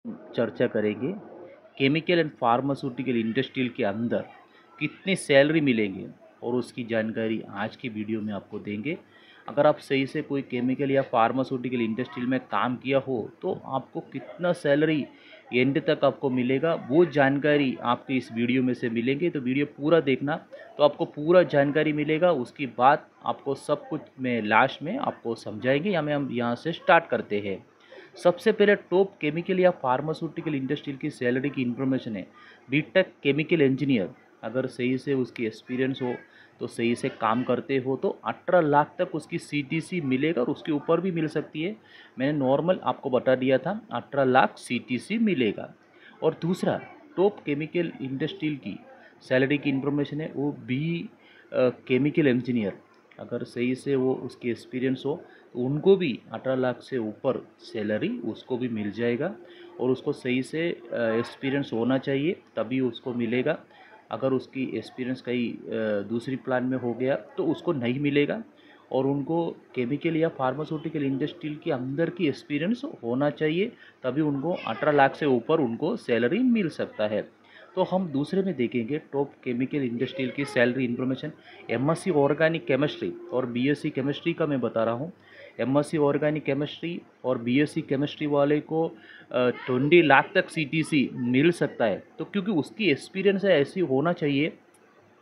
चर्चा करेंगे chemical and pharmaceutical industry के अंदर कितनी सैलरी मिलेंगे और उसकी जानकारी आज की वीडियो में आपको देंगे। अगर आप सही से कोई केमिकल या फार्मास्यूटिकल इंडस्ट्री में काम किया हो तो आपको कितना सैलरी एंड तक आपको मिलेगा, वो जानकारी आपकी इस वीडियो में से मिलेंगे। तो वीडियो पूरा देखना, तो आपको पूरा जानकारी मिलेगा। उसके बाद आपको सब कुछ में लास्ट में आपको समझाएंगे। हम यहाँ से स्टार्ट करते हैं। सबसे पहले टॉप केमिकल या फार्मास्यूटिकल इंडस्ट्री की सैलरी की इन्फॉर्मेशन है। बीटेक केमिकल इंजीनियर अगर सही से उसकी एक्सपीरियंस हो तो सही से काम करते हो तो 18 लाख तक उसकी सीटीसी मिलेगा और उसके ऊपर भी मिल सकती है। मैंने नॉर्मल आपको बता दिया था 18 लाख सीटीसी मिलेगा। और दूसरा टॉप केमिकल इंडस्ट्री की सैलरी की इन्फॉर्मेशन है वो बी केमिकल इंजीनियर अगर सही से वो उसकी एक्सपीरियंस हो तो उनको भी 18 लाख से ऊपर सैलरी उसको भी मिल जाएगा। और उसको सही से एक्सपीरियंस होना चाहिए तभी उसको मिलेगा। अगर उसकी एक्सपीरियंस कहीं दूसरी प्लान में हो गया तो उसको नहीं मिलेगा। और उनको केमिकल या फार्मास्यूटिकल इंडस्ट्री के अंदर की एक्सपीरियंस होना चाहिए तभी उनको 18 लाख से ऊपर उनको सैलरी मिल सकता है। तो हम दूसरे में देखेंगे टॉप केमिकल इंडस्ट्री की salary information. MSc organic chemistry और बीएससी केमिस्ट्री का मैं बता रहा हूँ। एमएससी ऑर्गेनिक केमिस्ट्री और बीएससी केमिस्ट्री वाले को 20 लाख तक सीटीसी मिल सकता है। तो क्योंकि उसकी एक्सपीरियंस है ऐसी होना चाहिए,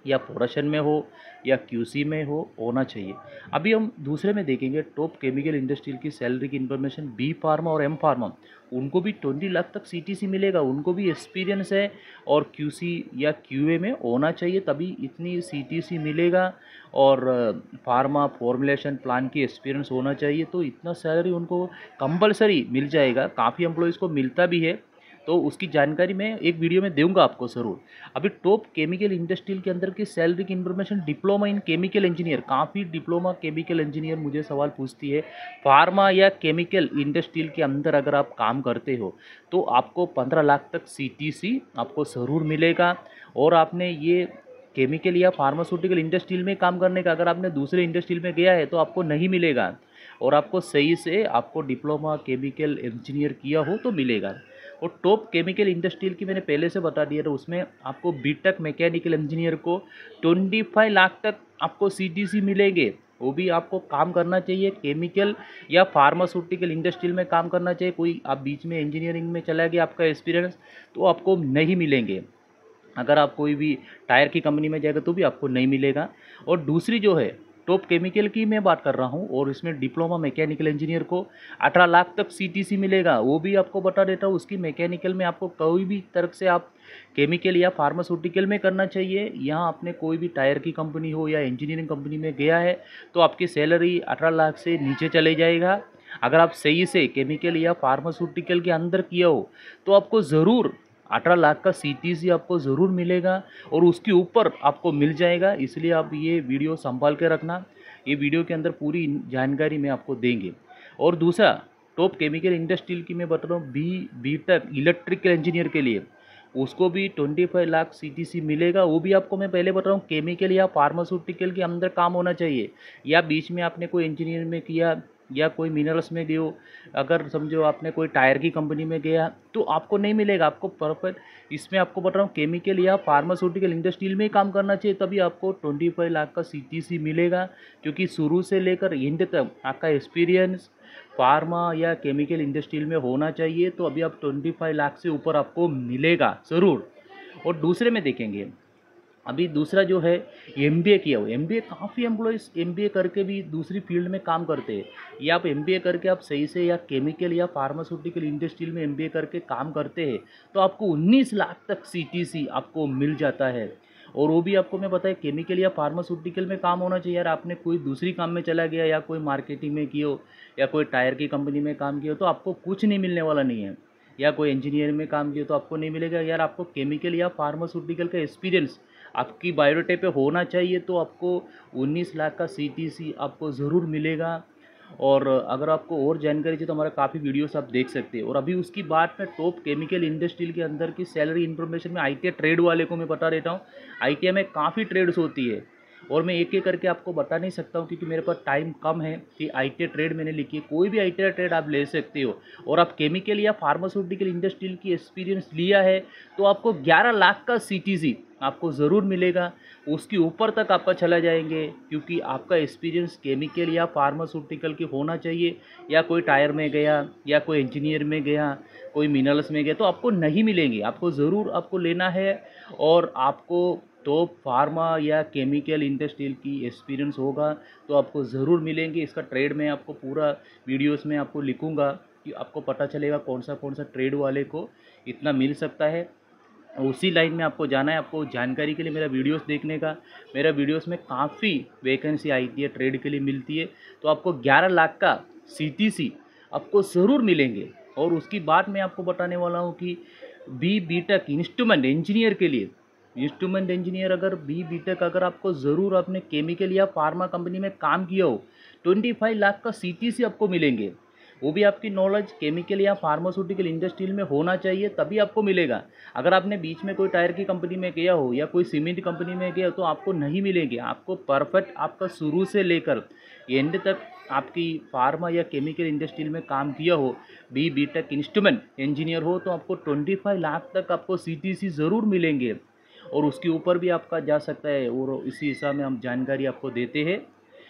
या प्रोडक्शन में हो या क्यूसी में हो होना चाहिए। अभी हम दूसरे में देखेंगे टॉप केमिकल इंडस्ट्री की सैलरी की इन्फॉर्मेशन। बी फार्मा और एम फार्मा उनको भी 20 लाख तक सीटीसी मिलेगा। उनको भी एक्सपीरियंस है और क्यूसी या क्यूए में होना चाहिए तभी इतनी सीटीसी मिलेगा। और फार्मा फॉर्मुलेशन प्लान की एक्सपीरियंस होना चाहिए तो इतना सैलरी उनको कंपलसरी मिल जाएगा। काफ़ी एम्प्लॉयज़ को मिलता भी है, तो उसकी जानकारी मैं एक वीडियो में दूंगा आपको ज़रूर। अभी टॉप केमिकल इंडस्ट्री के अंदर की सैलरी की information. Diploma in chemical engineer, काफ़ी डिप्लोमा केमिकल इंजीनियर मुझे सवाल पूछती है। फार्मा या केमिकल इंडस्ट्री के अंदर अगर आप काम करते हो तो आपको 15 लाख तक सीटीसी आपको ज़रूर मिलेगा। और आपने ये केमिकल या फार्मास्यूटिकल इंडस्ट्री में काम करने का, अगर आपने दूसरे इंडस्ट्री में गया है तो आपको नहीं मिलेगा। और आपको सही से आपको डिप्लोमा केमिकल इंजीनियर किया हो तो मिलेगा। और टॉप केमिकल इंडस्ट्री की मैंने पहले से बता दिया था, उसमें आपको बीटेक मैकेनिकल इंजीनियर को 25 लाख तक आपको सीटीसी मिलेंगे। वो भी आपको काम करना चाहिए केमिकल या फार्मास्यूटिकल इंडस्ट्री में काम करना चाहिए। कोई आप बीच में इंजीनियरिंग में चला गया आपका एक्सपीरियंस तो आपको नहीं मिलेंगे। अगर आप कोई भी टायर की कंपनी में जाएगा तो भी आपको नहीं मिलेगा। और दूसरी जो है टॉप केमिकल की मैं बात कर रहा हूँ और इसमें डिप्लोमा मैकेनिकल इंजीनियर को 18 लाख तक सीटीसी मिलेगा। वो भी आपको बता देता हूँ, उसकी मैकेनिकल में आपको कोई भी तरह से आप केमिकल या फार्मास्यूटिकल में करना चाहिए। यहाँ आपने कोई भी टायर की कंपनी हो या इंजीनियरिंग कंपनी में गया है तो आपकी सैलरी 18 लाख से नीचे चले जाएगा। अगर आप सही से केमिकल या फार्मास्यूटिकल के अंदर किया हो तो आपको ज़रूर 18 लाख का सीटीसी आपको ज़रूर मिलेगा और उसके ऊपर आपको मिल जाएगा। इसलिए आप ये वीडियो संभाल के रखना। ये वीडियो के अंदर पूरी जानकारी मैं आपको देंगे। और दूसरा टॉप केमिकल इंडस्ट्री की मैं बता रहा हूँ बीटेक इलेक्ट्रिकल इंजीनियर के लिए उसको भी 25 लाख सीटीसी मिलेगा। वो भी आपको मैं पहले बता रहा हूँ केमिकल या फार्मास्यूटिकल के अंदर काम होना चाहिए, या बीच में आपने कोई इंजीनियर में किया या कोई मिनरल्स में गए हो। अगर समझो आपने कोई टायर की कंपनी में गया तो आपको नहीं मिलेगा। आपको परफेक्ट इसमें आपको बता रहा हूँ केमिकल या फार्मास्यूटिकल इंडस्ट्री में ही काम करना चाहिए तभी आपको 25 लाख का सीटीसी मिलेगा। क्योंकि शुरू से लेकर एंड तक आपका एक्सपीरियंस फार्मा या केमिकल इंडस्ट्री में होना चाहिए तो अभी आप 25 लाख से ऊपर आपको मिलेगा ज़रूर। और दूसरे में देखेंगे, अभी दूसरा जो है एमबीए किया हो। एमबीए काफ़ी एम्प्लॉयज़ एमबीए करके भी दूसरी फील्ड में काम करते हैं। या आप एमबीए करके आप सही से या केमिकल या फार्मास्यूटिकल इंडस्ट्री में एमबीए करके काम करते हैं तो आपको 19 लाख तक सीटीसी आपको मिल जाता है। और वो भी आपको मैं बताया केमिकल या फार्मास्यूटिकल में काम होना चाहिए। यार आपने कोई दूसरी काम में चला गया या कोई मार्केटिंग में किया हो या कोई टायर की कंपनी में काम किया हो तो आपको कुछ नहीं मिलने वाला नहीं है। या कोई इंजीनियर में काम किया तो आपको नहीं मिलेगा। यार आपको केमिकल या फार्मास्यूटिकल का एक्सपीरियंस आपकी बायोडेटा पे होना चाहिए तो आपको 19 लाख का सीटीसी आपको ज़रूर मिलेगा। और अगर आपको और जानकारी चाहिए तो हमारा काफ़ी वीडियोस आप देख सकते हैं। और अभी उसकी बात मैं टॉप केमिकल इंडस्ट्री के अंदर की सैलरी इन्फॉर्मेशन में आईटीआई ट्रेड वाले को मैं बता देता हूँ। आईटीआई में काफ़ी ट्रेड्स होती है। और मैं एक एक करके आपको बता नहीं सकता हूँ क्योंकि मेरे पास टाइम कम है कि आईटीआई ट्रेड मैंने लिखी है। कोई भी आईटीआई ट्रेड आप ले सकते हो और आप केमिकल या फार्मास्यूटिकल इंडस्ट्री की एक्सपीरियंस लिया है तो आपको 11 लाख का सीटीसी आपको ज़रूर मिलेगा। उसके ऊपर तक आपका चला जाएंगे क्योंकि आपका एक्सपीरियंस केमिकल या फार्मास्यूटिकल की होना चाहिए, या कोई टायर में गया या कोई इंजीनियर में गया, कोई मिनरल्स में गया तो आपको नहीं मिलेंगे। आपको ज़रूर आपको लेना है और आपको तो फार्मा या केमिकल इंडस्ट्रियल की एक्सपीरियंस होगा तो आपको ज़रूर मिलेंगे। इसका ट्रेड में आपको पूरा वीडियोस में आपको लिखूंगा कि आपको पता चलेगा कौन सा ट्रेड वाले को इतना मिल सकता है। उसी लाइन में आपको जाना है। आपको जानकारी के लिए मेरा वीडियोस देखने का, मेरा वीडियोस में काफ़ी वैकेंसी आई है ट्रेड के लिए मिलती है। तो आपको 11 लाख का सीटीसी आपको ज़रूर मिलेंगे। और उसकी बात मैं आपको बताने वाला हूँ कि बी.टेक इंस्ट्रूमेंट इंजीनियर के लिए, इंस्ट्रूमेंट इंजीनियर अगर बी.टेक अगर आपको ज़रूर अपने केमिकल या फार्मा कंपनी में काम किया हो 25 लाख का सीटीसी आपको मिलेंगे। वो भी आपकी नॉलेज केमिकल या फार्मास्यूटिकल इंडस्ट्री में होना चाहिए तभी आपको मिलेगा। अगर आपने बीच में कोई टायर की कंपनी में गया हो या कोई सीमेंट कंपनी में गया हो तो आपको नहीं मिलेंगे। आपको परफेक्ट आपका शुरू से लेकर एंड तक आपकी फार्मा या केमिकल इंडस्ट्री में काम किया हो, बी.टेक इंस्ट्रूमेंट इंजीनियर हो तो आपको 25 लाख तक आपको सीटीसी ज़रूर मिलेंगे और उसके ऊपर भी आपका जा सकता है। और इसी हिसाब में हम जानकारी आपको देते हैं।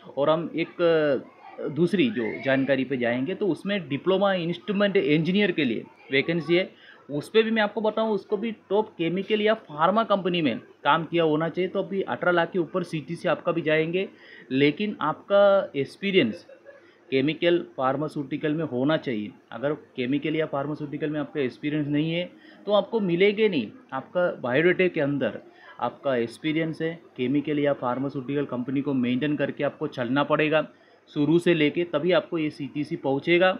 और हम एक दूसरी जो जानकारी पे जाएंगे तो उसमें डिप्लोमा इंस्ट्रूमेंट इंजीनियर के लिए वैकेंसी है। उस पर भी मैं आपको बताऊं, उसको भी टॉप केमिकल या फार्मा कंपनी में काम किया होना चाहिए। तो अभी 18 लाख के ऊपर सीटीसी आपका भी जाएंगे, लेकिन आपका एक्सपीरियंस केमिकल फार्मास्यूटिकल में होना चाहिए। अगर केमिकल या फार्मास्यूटिकल में आपका एक्सपीरियंस नहीं है तो आपको मिलेंगे नहीं। आपका बायोडेटा के अंदर आपका एक्सपीरियंस है, केमिकल या फार्मास्यूटिकल कंपनी को मेंटेन करके आपको चलना पड़ेगा शुरू से लेके, तभी आपको ये सीटीसी पहुंचेगा।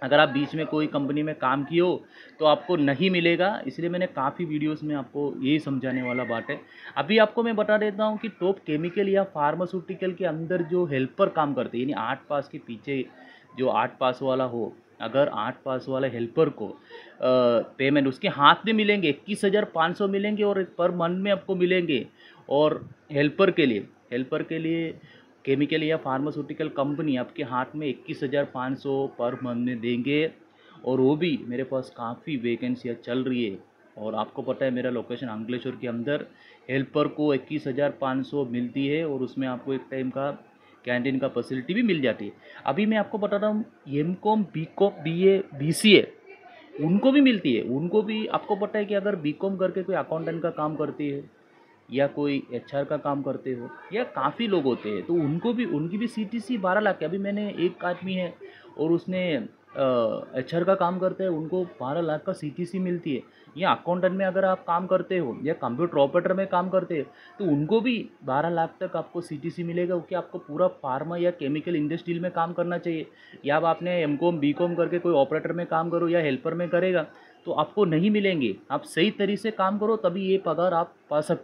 अगर आप बीच में कोई कंपनी में काम किए हो तो आपको नहीं मिलेगा। इसलिए मैंने काफ़ी वीडियोस में आपको यही समझाने वाला बात है। अभी आपको मैं बता देता हूँ कि टॉप केमिकल या फार्मास्यूटिकल के अंदर जो हेल्पर काम करते हैं, यानी 8 पास के पीछे जो 8 पास वाला हो, अगर 8 पास वाले हेल्पर को पेमेंट उसके हाथ में मिलेंगे 21,500 मिलेंगे और पर मंथ में आपको मिलेंगे। और हेल्पर के लिए केमिकल या फार्मास्यूटिकल कंपनी आपके हाथ में 21,500 पर मंथ में देंगे। और वो भी मेरे पास काफ़ी वैकेंसियाँ चल रही है। और आपको पता है मेरा लोकेशन अंकलेश्वर के अंदर, हेल्पर को 21,500 मिलती है और उसमें आपको एक टाइम का कैंटीन का फैसिलिटी भी मिल जाती है। अभी मैं आपको बता रहा हूँ एम.कॉम, बी.कॉम, बी.ए, बी.सी.ए उनको भी मिलती है। उनको भी आपको पता है कि अगर बी.कॉम करके कोई अकाउंटेंट का काम करती है या कोई एचआर का काम करते हो या काफ़ी लोग होते हैं तो उनको भी उनकी भी सीटीसी 12 लाख है। अभी मैंने एक आदमी है और उसने एचआर का काम करते हैं, उनको 12 लाख का सीटीसी मिलती है। या अकाउंटेंट में अगर आप काम करते हो या कंप्यूटर ऑपरेटर में काम करते हो तो उनको भी 12 लाख तक आपको सीटीसी मिलेगा, क्योंकि आपको पूरा फार्मा या केमिकल इंडस्ट्री में काम करना चाहिए। या अब आपने एम.कॉम, बी.कॉम करके कोई ऑपरेटर में काम करो या हेल्पर में करेगा तो आपको नहीं मिलेंगे। आप सही तरीके से काम करो तभी ये पगार आप पा सकते